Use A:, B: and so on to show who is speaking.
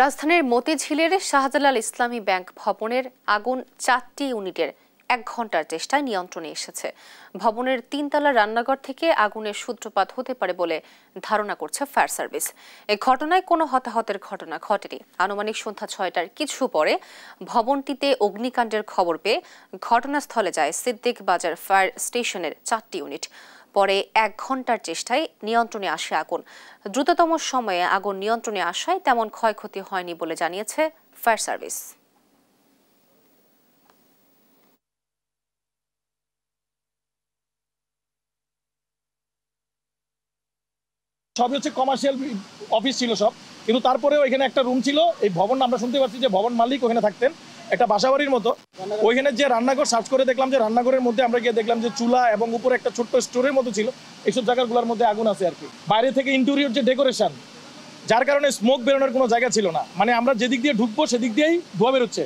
A: রাজধানীর মতিঝিলের শাহজালাল ইসলামী ব্যাংক ভবনের আগুন 4টি ইউনিটের 1 ঘন্টার চেষ্টায় নিয়ন্ত্রণে এসেছে। ভবনের 3তলা রান্নাঘর থেকে আগুনের সূত্রপাত হতে পারে বলে ধারণা করছে ফায়ার সার্ভিস। এই ঘটনায় কোনো হতাহতের ঘটনা ঘটেনি। আনুমানিক সন্ধ্যা 6টার কিছু পরে ভবনটিতে অগ্নিকাণ্ডের খবর পেয়ে ঘটনাস্থলে যায় সিদ্দিক বাজার ফায়ার স্টেশনের 4টি ইউনিট। পরে 1 ঘন্টার চেষ্টায় নিয়ন্ত্রণে আসে আগুন। দ্রুততম সময়ে আগুন নিয়ন্ত্রণে আসায় তেমন ক্ষয়ক্ষতি হয়নি বলে জানিয়েছে ফায়ার সার্ভিস।
B: সবই হচ্ছে কমার্শিয়াল অফিস ছিল সব, কিন্তু তারপরেও এখানে একটা রুম ছিল। এই ভবন আমরা শুনতে পাচ্ছি যে ভবন মালিক ওখানে থাকতেন, একটা বাসাবাড়ির মতো। ওইখানে যে রান্নাঘর সার্চ করে দেখলাম যে রান্নাঘরের মধ্যে আমরা গিয়ে দেখলাম যে চুলা এবং উপরে একটা ছোট্ট স্টোরের মতো ছিল। এইসব জায়গাগুলোর মধ্যে আগুন আছে আর কি। বাইরে থেকে ইন্টেরিয়র যে ডেকোরেশন, যার কারণে স্মোক বেরোনোর কোনো জায়গা ছিল না। মানে আমরা যেদিক দিয়ে ঢুকবো সেদিক দিয়েই ধোঁয়া বেরোচ্ছে।